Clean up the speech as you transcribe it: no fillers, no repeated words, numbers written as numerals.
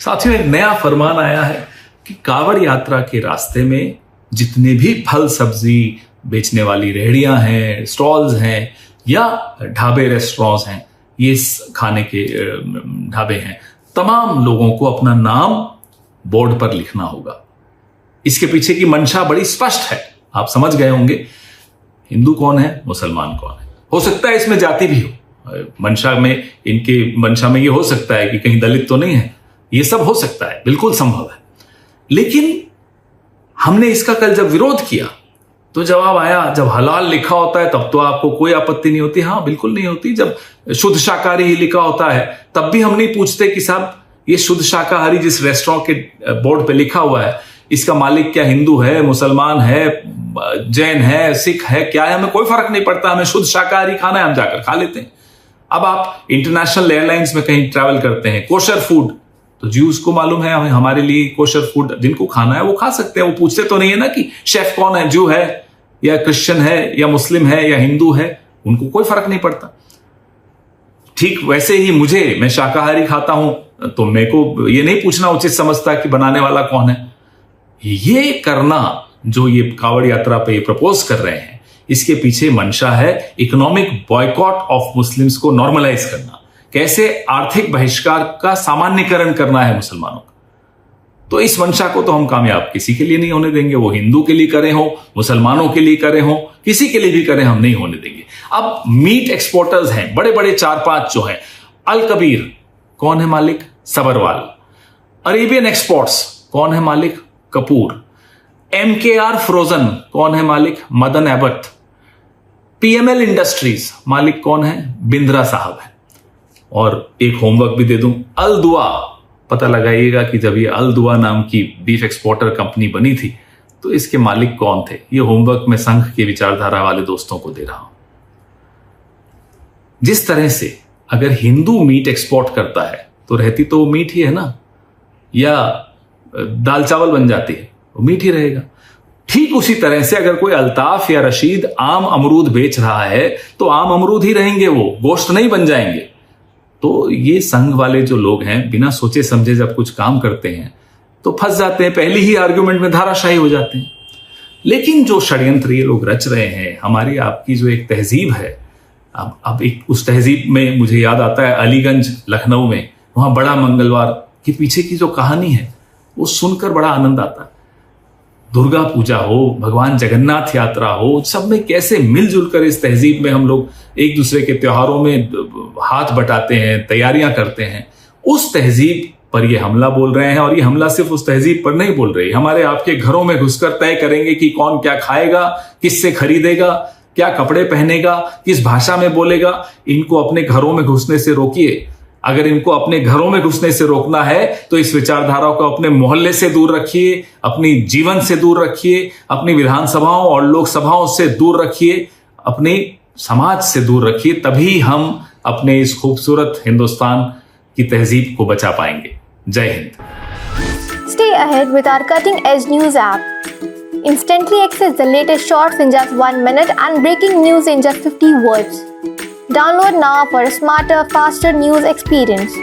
साथियों, एक नया फरमान आया है कि कांवड़ यात्रा के रास्ते में जितने भी फल सब्जी बेचने वाली रेहड़ियां हैं, स्टॉल्स हैं या ढाबे रेस्टोरेंट्स हैं, ये खाने के ढाबे हैं, तमाम लोगों को अपना नाम बोर्ड पर लिखना होगा। इसके पीछे की मंशा बड़ी स्पष्ट है, आप समझ गए होंगे। हिंदू कौन है, मुसलमान कौन है। हो सकता है इसमें जाति भी हो, मंशा में ये हो सकता है कि कहीं दलित तो नहीं है, ये सब हो सकता है, बिल्कुल संभव है। लेकिन हमने इसका कल जब विरोध किया तो जवाब आया, जब हलाल लिखा होता है तब तो आपको कोई आपत्ति नहीं होती। हाँ, बिल्कुल नहीं होती। जब शुद्ध शाकाहारी ही लिखा होता है तब भी हम नहीं पूछते कि साहब ये शुद्ध शाकाहारी जिस रेस्टोरेंट के बोर्ड पे लिखा हुआ है, इसका मालिक क्या हिंदू है, मुसलमान है, जैन है, सिख है, क्या है, हमें कोई फर्क नहीं पड़ता। हमें शुद्ध शाकाहारी खाना है, हम जाकर खा लेते हैं। अब आप इंटरनेशनल एयरलाइंस में कहीं ट्रैवल करते हैं, कोशर फूड, तो ज्यूज को मालूम है हमारे लिए कोशर फूड जिनको खाना है वो खा सकते हैं। वो पूछते तो नहीं है ना कि शेफ कौन है, ज्यू है या क्रिश्चियन है या मुस्लिम है या हिंदू है, उनको कोई फर्क नहीं पड़ता। ठीक वैसे ही मैं शाकाहारी खाता हूं तो मेरे को ये नहीं पूछना उचित समझता कि बनाने वाला कौन है। ये करना जो ये कांवड़ यात्रा पे ये प्रपोज कर रहे हैं, इसके पीछे मंशा है इकोनॉमिक बॉयकॉट ऑफ मुस्लिम्स को नॉर्मलाइज करना, कैसे आर्थिक बहिष्कार का सामान्यकरण करना है मुसलमानों का। तो इस मंशा को तो हम कामयाब किसी के लिए नहीं होने देंगे। वो हिंदू के लिए करे हो, मुसलमानों के लिए करे हो, किसी के लिए भी करे, हम नहीं होने देंगे। अब मीट एक्सपोर्टर्स हैं बड़े बड़े 4-5 जो हैं, अल कबीर कौन है मालिक, सबरवाल। अरेबियन एक्सपोर्ट्स कौन है मालिक, कपूर। MKR फ्रोजन कौन है मालिक, मदन एबट। PML इंडस्ट्रीज मालिक कौन है, बिंद्रा साहब है। और एक होमवर्क भी दे दूं, अल दुआ, पता लगाइएगा कि जब ये अल दुआ नाम की बीफ एक्सपोर्टर कंपनी बनी थी तो इसके मालिक कौन थे। ये होमवर्क मैं संघ के विचारधारा वाले दोस्तों को दे रहा हूं। जिस तरह से अगर हिंदू मीट एक्सपोर्ट करता है तो रहती तो वो मीट ही है ना, या दाल चावल बन जाती है, वो मीट ही रहेगा। ठीक उसी तरह से अगर कोई अल्ताफ या रशीद आम अमरूद बेच रहा है तो आम अमरूद ही रहेंगे, वो गोश्त नहीं बन जाएंगे। तो ये संघ वाले जो लोग हैं बिना सोचे समझे जब कुछ काम करते हैं तो फंस जाते हैं, पहली ही आर्गुमेंट में धाराशाही हो जाते हैं। लेकिन जो षड्यंत्र ये लोग रच रहे हैं, हमारी आपकी जो एक तहजीब है, अब एक उस तहजीब में मुझे याद आता है अलीगंज लखनऊ में, वहां बड़ा मंगलवार के पीछे की जो कहानी है वो सुनकर बड़ा आनंद आता है। दुर्गा पूजा हो, भगवान जगन्नाथ यात्रा हो, सब में कैसे मिलजुल कर इस तहजीब में हम लोग एक दूसरे के त्योहारों में हाथ बटाते हैं, तैयारियां करते हैं। उस तहजीब पर ये हमला बोल रहे हैं, और ये हमला सिर्फ उस तहजीब पर नहीं बोल रहे, हमारे आपके घरों में घुसकर तय करेंगे कि कौन क्या खाएगा, किससे खरीदेगा, क्या कपड़े पहनेगा, किस भाषा में बोलेगा। इनको अपने घरों में घुसने से रोकिए। अगर इनको अपने घरों में घुसने से रोकना है तो इस विचारधारा को अपने मोहल्ले से दूर रखिए, अपनी जीवन से दूर रखिए, अपनी विधानसभाओं और लोकसभाओं से दूर रखिए, अपने समाज से दूर रखिए। तभी हम अपने इस खूबसूरत हिंदुस्तान की तहजीब को बचा पाएंगे। जय Hind. Stay ahead with our cutting edge news app. Instantly access the latest shorts in just 1 minute and breaking news in just 50 words. Download now for a smarter, faster news experience.